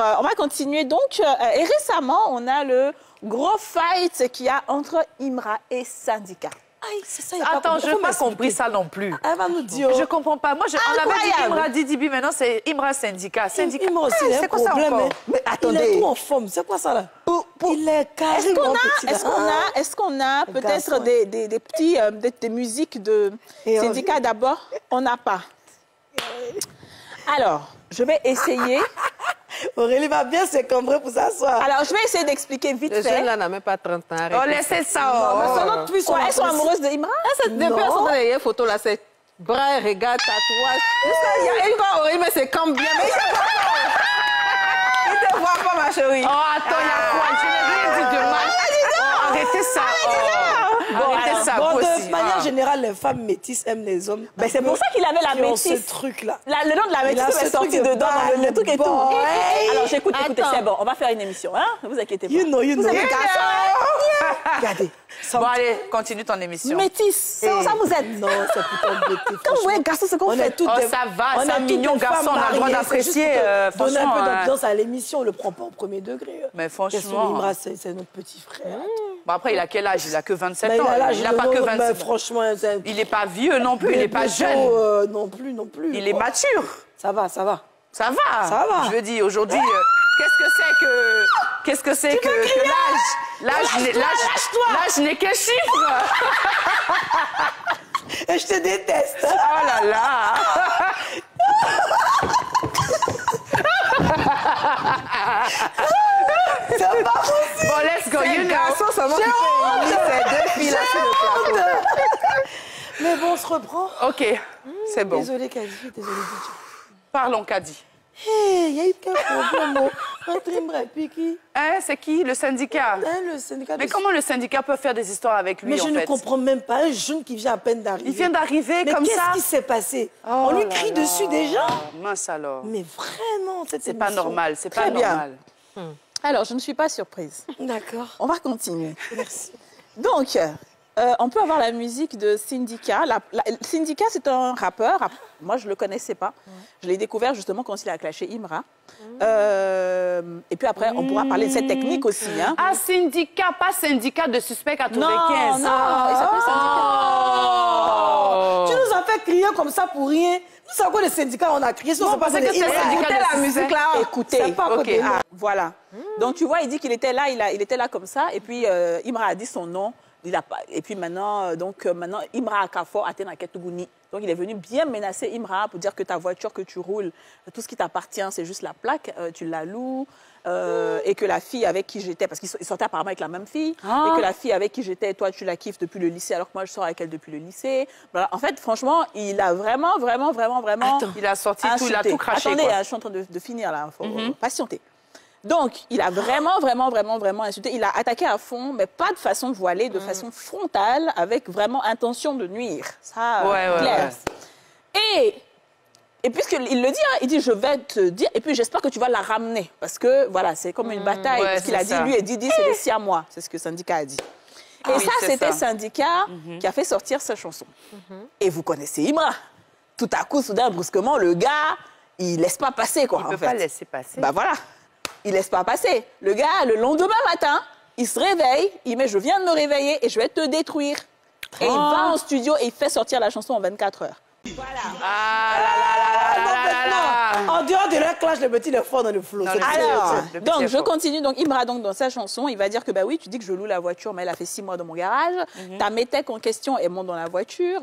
Alors, on va continuer. Donc, et récemment, on a le gros fight qu'il y a entre Imra et Syndicat. Aïe, c'est ça. Attends, je n'ai pas compris ça non plus. Elle va nous dire. Je ne comprends pas. Moi, on avait dit Imra Didibi, maintenant c'est Imra Syndicat. Syndicat. Imra aussi, c'est quoi ça encore? Mais attendez. Il est tout en forme. C'est quoi ça là? Il est carrément petit. Est-ce qu'on a peut-être des petits, des musiques de Syndicat d'abord? On n'a pas. Alors, je vais essayer. Aurélie va bien s'encombrer pour s'asseoir. Alors, je vais essayer d'expliquer vite fait. Le jeune là n'a même pas 30 ans. Oh, laissez ça. Elles sont amoureuses de Imra? Depuis elles sont dans les photos là, c'est bras, regard, tatouage. Il y a une fois Aurélie, mais c'est comme bien. Mais il te voit pas, ma chérie. Oh, attends, il y a quoi? Je n'ai rien dit de mal. Arrêtez ça. Arrêtez ça, bon, aussi. de manière générale, les femmes métisses aiment les hommes. Ben, c'est pour ça qu'il avait la métisse. Ce truc-là. Le nom de la métisse est sorti dedans, le truc et tout. Alors, j'écoute, écoutez, c'est bon, on va faire une émission, hein? Ne vous inquiétez pas. You know. Vous êtes des garçons. Regardez. Bon, allez, continue ton émission. Métisse, ça vous êtes. Non, c'est plutôt beauté. Quand vous êtes garçon, c'est qu'on fait. Oh, ça va, c'est un mignon garçon, on a le droit d'apprécier. Donner un peu d'ambiance à l'émission, on le prend pas au premier degré. Mais franchement. C'est notre petit frère. Bon, après, il a quel âge? Il a que 27 ans. Il n'a pas que 27 ans. Franchement, il n'est pas vieux non plus, il n'est pas jeune. Non plus. Il est mature. Ça va. Ça va. Je veux dire, aujourd'hui, qu'est-ce que c'est que l'âge n'est qu'un chiffre. Et je te déteste. Oh là là. C'est pas possible. Bon, let's go. C'est un garçon seulement qui fait deux filles là sur le plateau. Mais bon, on se reprend. OK, c'est bon. Désolée, Kadi. Désolée, DJ. Parlons, Kadi. Il y a eu quel problème entre Imra et puis qui? C'est qui? Le syndicat? Le syndicat. Mais comment le syndicat peut faire des histoires avec lui, Mais je ne comprends même pas. Un jeune qui vient à peine d'arriver. Il vient d'arriver comme ça. Mais qu'est-ce qui s'est passé? On lui crie dessus déjà? Mince alors. Mais vraiment, c'est pas normal. C'est pas normal. Alors, je ne suis pas surprise. D'accord. On va continuer. Merci. Donc, on peut avoir la musique de Syndicat. Syndicat, c'est un rappeur. Moi, je ne le connaissais pas. Je l'ai découvert justement quand il a clashé Imra. Et puis après, on pourra parler de cette technique aussi. Hein. Ah, Syndicat, pas syndicat de suspect 95. Non, il s'appelle Syndicat. Tu nous as fait crier comme ça pour rien. Nous savons quoi les syndicats, on a crié. Non, parce que c'est la musique là. Écoutez, voilà. Donc, tu vois, il dit qu'il était là, il était là comme ça. Et puis, Imra a dit son nom. Et puis maintenant, Imra Akafo Atena Ketuguni. Donc il est venu bien menacer Imra pour dire que ta voiture que tu roules, tout ce qui t'appartient, c'est juste la plaque, tu la loues. Et que la fille avec qui j'étais, parce qu'il sortait apparemment avec la même fille, et que la fille avec qui j'étais, toi, tu la kiffes depuis le lycée, alors que moi, je sors avec elle depuis le lycée. Voilà. En fait, franchement, il a vraiment... Attends, il a sorti tout, il a tout craché. Attendez, je suis en train de finir là, il faut patienter. Donc, il a vraiment insulté. Il a attaqué à fond, mais pas de façon voilée, de façon frontale, avec vraiment intention de nuire. Ça, clair. Ouais. Et puisqu'il le dit, hein, il dit, je vais te dire, et puis j'espère que tu vas la ramener. Parce que, voilà, c'est comme une bataille. Parce qu'il a dit, lui, il dit, c'est les Siamois. C'est ce que Syndicat a dit. Et ça, c'était Syndicat qui a fait sortir sa chanson. Et vous connaissez Imra. Tout à coup, soudain, brusquement, le gars, il laisse pas passer, quoi. Il peut pas laisser passer. Bah voilà. Il laisse pas passer. Le gars, le lendemain matin, il se réveille, il met, je viens de me réveiller et je vais te détruire. Et il va en studio et il fait sortir la chanson en 24 heures. Voilà. Ah là. En dehors de leur clash, le petit le fort dans le flot. Alors, donc je continue. Donc Imra, donc dans sa chanson, il va dire que bah oui, tu dis que je loue la voiture, mais elle a fait 6 mois dans mon garage. Ta métèque en question, elle monte dans la voiture.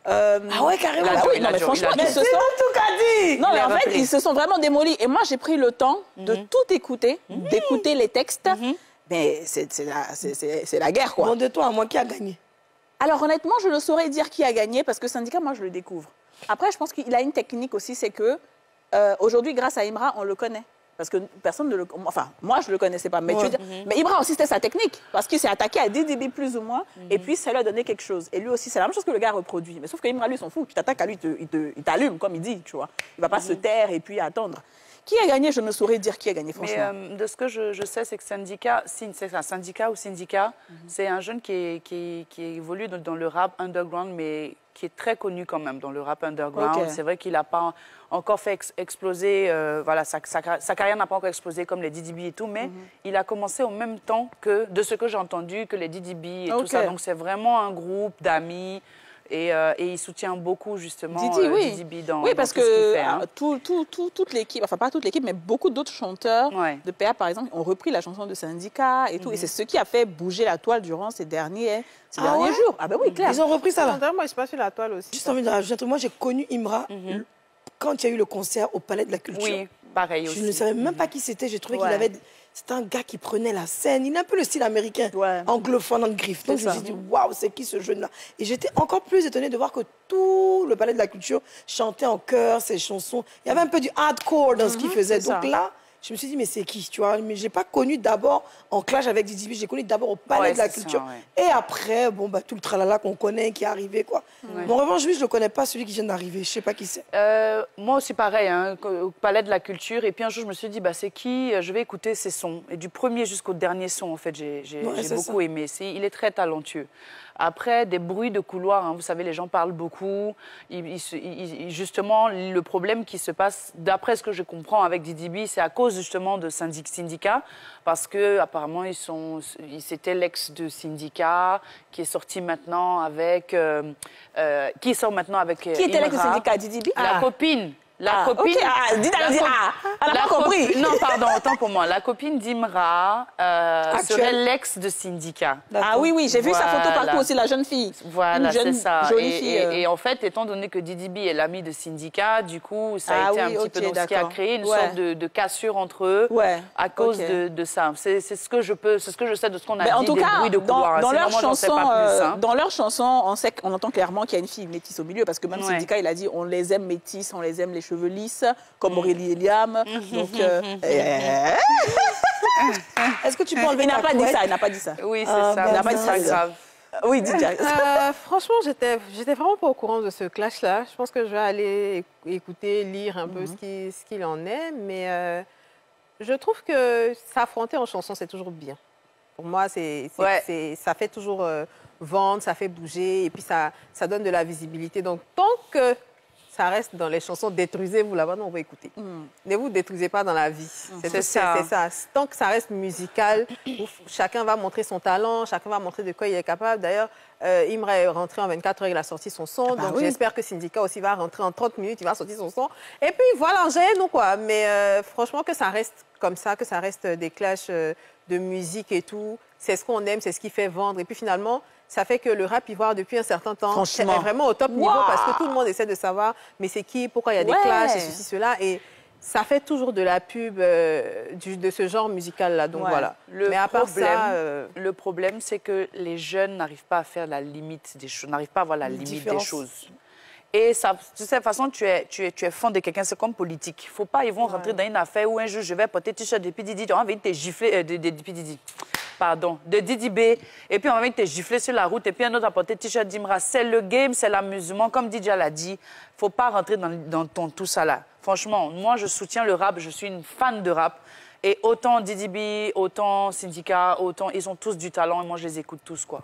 Ah ouais, carrément. Oui, non, mais franchement, ils se sont... tout qu'a dit. Non, mais en fait, ils se sont vraiment démolis. Et moi, j'ai pris le temps de tout écouter, d'écouter les textes. Mais c'est la guerre, quoi. Bon, de toi à moi, qui a gagné? Alors honnêtement, je ne saurais dire qui a gagné parce que Syndicat, moi, je le découvre. Après, je pense qu'il a une technique aussi, c'est que aujourd'hui, grâce à Imra, on le connaît. Parce que personne ne le... Enfin, moi, je ne le connaissais pas. Mais, mais Imra aussi, c'était sa technique. Parce qu'il s'est attaqué à 10 dB plus ou moins. Et puis, ça lui a donné quelque chose. Et lui aussi, c'est la même chose que le gars reproduit. Mais sauf que Imra, lui, s'en fout. Tu t'attaques à lui, il t'allume, comme il dit, tu vois. Il ne va pas se taire et puis attendre. Qui a gagné? Je ne saurais dire qui a gagné, franchement. Mais de ce que je sais, c'est que Syndicat, c'est un syndicat ou syndicat, c'est un jeune qui évolue dans le rap underground, mais qui est très connu quand même dans le rap underground. Ok. C'est vrai qu'il n'a pas encore fait exploser, voilà, sa carrière n'a pas encore explosé comme les DDB et tout, mais il a commencé au même temps que, de ce que j'ai entendu, que les DDB et tout ça. Donc c'est vraiment un groupe d'amis. Et il soutient beaucoup, justement, DDB dans oui, parce dans tout ce qu'il que fait, hein. toute l'équipe, enfin pas toute l'équipe, mais beaucoup d'autres chanteurs de PA, par exemple, ont repris la chanson de Syndicat et tout. Et c'est ce qui a fait bouger la toile durant ces derniers jours. Ah ben oui, clair. Ils ont repris ça, là. Moi, je suis pas sur la toile aussi. Juste envie de rajouter un truc. Moi, j'ai connu Imra quand il y a eu le concert au Palais de la Culture. Oui, pareil aussi. Je ne savais même pas qui c'était. J'ai trouvé qu'il avait... C'était un gars qui prenait la scène. Il a un peu le style américain, anglophone, en griffe. Donc je me suis dit, waouh, c'est qui ce jeune-là? Et j'étais encore plus étonnée de voir que tout le Palais de la Culture chantait en chœur ses chansons. Il y avait un peu du hardcore dans ce qu'il faisait. Donc là, je me suis dit, mais c'est qui, tu vois? Mais je n'ai pas connu d'abord en clash avec DDB, j'ai connu d'abord au Palais de la Culture. Et après, bon, bah, tout le tralala qu'on connaît, qui est arrivé, quoi. Bon, en revanche, lui, je ne le connais pas, celui qui vient d'arriver. Je ne sais pas qui c'est. Moi aussi, pareil, hein, au Palais de la Culture. Et puis un jour, je me suis dit, bah, c'est qui? Je vais écouter ses sons. Et du premier jusqu'au dernier son, en fait, j'ai beaucoup aimé. Il est très talentueux. Après, des bruits de couloir, hein, vous savez, les gens parlent beaucoup. Justement, le problème qui se passe, d'après ce que je comprends avec DDB, c'est à cause justement de Syndicat, parce que apparemment c'était l'ex de Syndicat qui est sorti maintenant avec qui sort maintenant avec Qui était l'ex de Syndicat, DDB? La copine. La copine. Okay. Ah, dis elle n'a pas compris. Non, pardon, autant pour moi. La copine d'Imra serait l'ex de Syndicat. Ah oui, oui, j'ai vu sa photo partout aussi, la jeune fille. Voilà, c'est ça. Jolie fille. Et en fait, étant donné que DDB est l'ami de Syndicat, du coup, ça a été un petit peu donc, ce qui a créé une sorte de cassure entre eux à cause de ça. C'est ce que je sais de ce qu'on a dit, en tout des cas, bruits de couloir. dans leur chanson, on entend clairement qu'il y a une fille métisse au milieu, parce que même Syndicat, il a dit on les aime métisses, on les aime les cheveux lisses, comme Aurélie et Liam. Donc, est-ce que tu peux enlever il n'a pas dit ça, il n'a pas dit ça. Oui, c'est ça. Il n'a pas dit ça, grave. Oui, dis-moi. Franchement, j'étais vraiment pas au courant de ce clash-là. Je pense que je vais aller écouter, lire un peu ce qu'il en est. Mais je trouve que s'affronter en chanson, c'est toujours bien. Pour moi, ça fait toujours vendre, ça fait bouger, et puis ça donne de la visibilité. Donc, tant que ça reste dans les chansons, détruisez-vous là-bas, non, on va écouter. Ne vous détruisez pas dans la vie. C'est ça. Tant que ça reste musical, chacun va montrer son talent, chacun va montrer de quoi il est capable. D'ailleurs, Imra est rentré en 24 heures, il a sorti son son. Donc, j'espère que Syndicat aussi va rentrer en 30 minutes, il va sortir son son. Et puis, voilà, nous, quoi. Mais franchement, que ça reste comme ça, que ça reste des clashs de musique et tout, c'est ce qu'on aime, c'est ce qui fait vendre. Et puis, finalement, ça fait que le rap ivoire, depuis un certain temps, est vraiment au top niveau parce que tout le monde essaie de savoir mais c'est qui, pourquoi il y a des clashs et ceci, cela. Et ça fait toujours de la pub de ce genre musical-là. Donc voilà. Mais à part ça... Le problème, c'est que les jeunes n'arrivent pas à faire la limite des choses, n'arrivent pas à voir la limite des choses. Et ça, de cette façon, tu es fan de quelqu'un, c'est comme politique. Il ne faut pas, ils vont rentrer dans une affaire où un jour, je vais porter t-shirt de P.Diddy, tu as envie de te gifler, de DDB, et puis on va venir te gifler sur la route, et puis un autre a porté t-shirt d'Imra. C'est le game, c'est l'amusement, comme DJ l'a dit. Il ne faut pas rentrer dans tout ça là. Franchement, moi, je soutiens le rap, je suis une fan de rap. Et autant DDB, autant Syndicat, autant, ils ont tous du talent, et moi, je les écoute tous, quoi.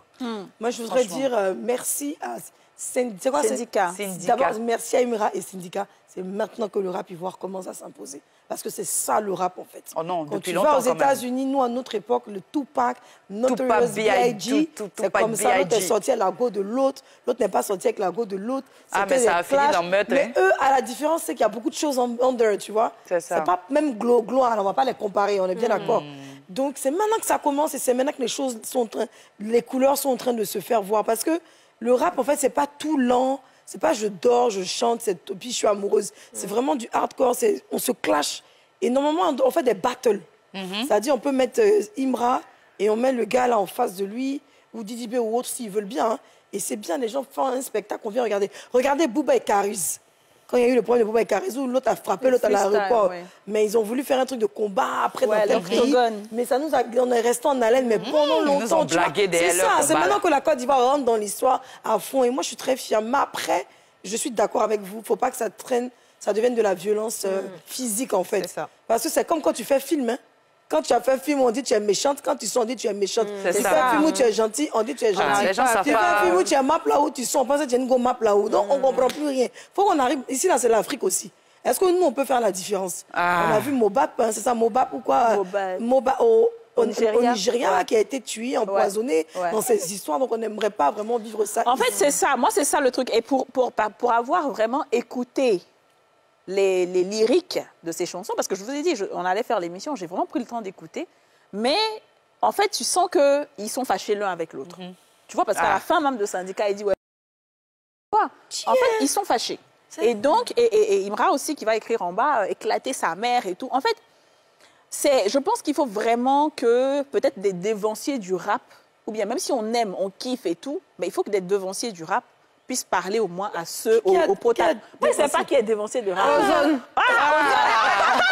Moi, je voudrais dire merci à... Syndicat. D'abord, merci à Imra et Syndicat. C'est maintenant que le rap ivoire commence à s'imposer. Parce que c'est ça le rap, en fait. Oh non, quand tu vas aux États-Unis, nous, à notre époque, le Tupac, Notorious B.I.G., c'est comme ça. L'autre est sorti à la go de l'autre. L'autre n'est pas sorti avec la go de l'autre. Ah, mais ça a fini dans meurtre. Mais eux, à la différence, c'est qu'il y a beaucoup de choses under, tu vois. C'est ça. C'est pas même gloire, on ne va pas les comparer, on est bien d'accord. Donc, c'est maintenant que ça commence et c'est maintenant que les couleurs sont en train de se faire voir. Parce que le rap, en fait, c'est pas tout lent. C'est pas je dors, je chante, puis je suis amoureuse. C'est vraiment du hardcore, on se clash. Et normalement, on fait des battles. C'est-à-dire, on peut mettre Imra et on met le gars là en face de lui, ou DDB ou autre, s'ils veulent bien. Hein. Et c'est bien, les gens font un spectacle, on vient regarder. Regardez Booba et Karis. Quand il y a eu le problème de Booba et Karis, où l'autre a frappé l'autre à l'aéroport. Mais ils ont voulu faire un truc de combat après dans tel pays. Mais ça nous a, on est resté en haleine, mais pendant longtemps. Ils nous ont blagué c'est ça, c'est maintenant que la Côte d'Ivoire rentre dans l'histoire à fond. Et moi, je suis très fière. Mais après, je suis d'accord avec vous. Il ne faut pas que ça traîne, ça devienne de la violence physique, en fait. Ça. Parce que c'est comme quand tu fais film. Hein. Quand tu as fait un film, on dit tu es méchante. Quand tu sors, on dit tu es méchante. C'est tu ça. fais un film où tu es gentil, on dit tu es gentil. les gens savent tu fais pas. un film où tu es map là où tu sors, on pense que tu es une go map là où. Donc on ne comprend plus rien. Faut qu'on arrive. Ici, là, c'est l'Afrique aussi. Est-ce que nous, on peut faire la différence? On a vu Mobap, hein, c'est ça, Mobap ou quoi? Mobap au Nigeria, qui a été tué, empoisonné dans ces histoires. Donc on n'aimerait pas vraiment vivre ça. En fait, c'est ça. Moi, c'est ça le truc. Et pour avoir vraiment écouté les lyriques de ces chansons, parce que je vous ai dit, on allait faire l'émission, j'ai vraiment pris le temps d'écouter. Mais en fait, tu sens qu'ils sont fâchés l'un avec l'autre. Tu vois, parce qu'à la fin même de Syndicat, il dit ouais. En fait, ils sont fâchés. Et donc, et Imra aussi qui va écrire en bas, éclater sa mère et tout. En fait, je pense qu'il faut vraiment que peut-être des dévanciers du rap, ou bien même si on aime, on kiffe et tout, mais il faut que des dévanciers du rap puissent parler au moins à ceux, aux protagonistes. Moi, je ne sais pas qui est dévancier de rap.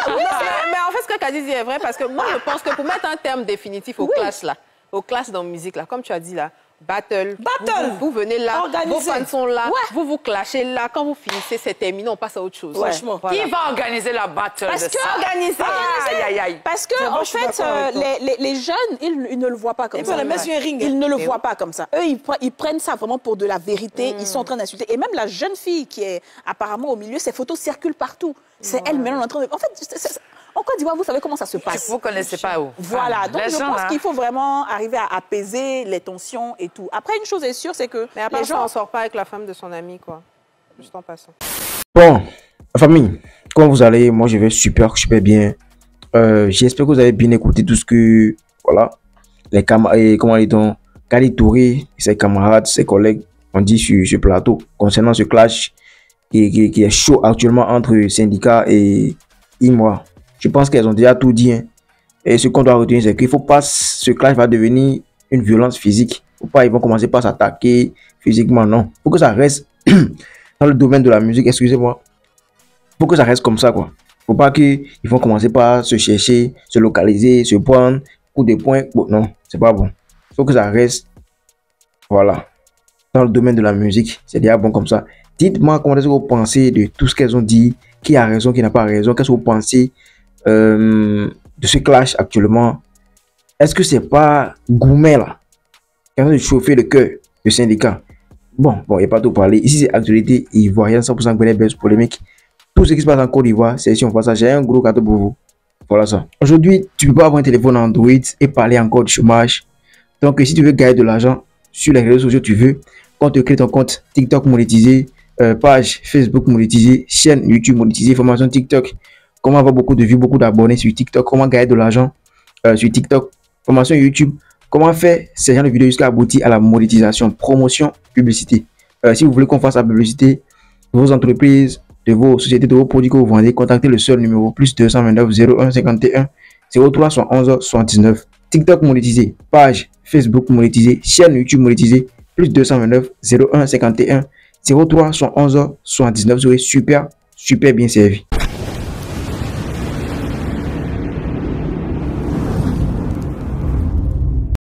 Mais en fait, ce que Kadi dit est vrai, parce que moi, je pense que pour mettre un terme définitif au clash, là, au clash dans la musique, là, comme tu as dit, là, battle. Vous venez là, vos fans sont là, vous clashez là. Quand vous finissez, c'est terminé, on passe à autre chose. Franchement. Qui va organiser la battle? Parce que Parce que en fait, les jeunes, ils ne le voient pas comme ça. Ils ne le voient pas comme ça. Eux, ils prennent ça vraiment pour de la vérité. Ils sont en train d'insulter. Et même la jeune fille qui est apparemment au milieu, ses photos circulent partout. C'est elle maintenant en train de. En fait, en Côte d'Ivoire, vous savez comment ça se passe. Vous ne connaissez pas où. Voilà, donc je pense qu'il faut vraiment arriver à apaiser les tensions et tout. Après, une chose est sûre, c'est que mais après, les gens... on ne sort pas avec la femme de son ami, quoi. Juste en passant. Bon, la famille, comment vous allez? Moi, je vais super bien. J'espère que vous avez bien écouté tout ce que, voilà, les camarades, comment dit-on, Kali Touré, ses camarades, ses collègues ont dit sur ce plateau concernant ce clash qui est chaud actuellement entre Syndicat et Imra. Je pense qu'elles ont déjà tout dit. Hein. Et ce qu'on doit retenir, c'est qu'il ne faut pas... Ce clash va devenir une violence physique. Faut pas, ils vont commencer par s'attaquer physiquement, non. Il faut que ça reste dans le domaine de la musique, excusez-moi. Il faut que ça reste comme ça, quoi. Faut pas qu'ils vont commencer par se chercher, se localiser, se prendre, coup de poing. Bon, non, c'est pas bon. Il faut que ça reste, voilà, dans le domaine de la musique. C'est déjà bon comme ça. Dites-moi comment est-ce que vous pensez de tout ce qu'elles ont dit, qui a raison, qui n'a pas raison. Qu'est-ce que vous pensez de ce clash actuellement? Est-ce que c'est pas Goumet là qui est en train de chauffer le cœur du Syndicat? Bon, il n'y a pas tout parler. Ici, c'est actualité ivoirienne, 100% Bénébès polémique. Tout ce qui se passe en Côte d'Ivoire, c'est ici on voit ça. J'ai un gros cadeau pour vous. Voilà ça. Aujourd'hui, tu peux pas avoir un téléphone Android et parler encore du chômage. Donc, si tu veux gagner de l'argent sur les réseaux sociaux, tu veux, quand tu crées ton compte TikTok monétisé, page Facebook monétisée, chaîne YouTube monétisée, formation TikTok, comment avoir beaucoup de vues, beaucoup d'abonnés sur TikTok, comment gagner de l'argent sur TikTok, formation YouTube, comment faire ces genres de vidéos jusqu'à aboutir à la monétisation, promotion, publicité. Si vous voulez qu'on fasse la publicité de vos entreprises, de vos sociétés, de vos produits que vous vendez, contactez le seul numéro plus 229 01 51 03 71 79. TikTok monétisé, page Facebook monétisée, chaîne YouTube monétisée, plus 229 01 51 03 71 79. Vous serez super bien servi.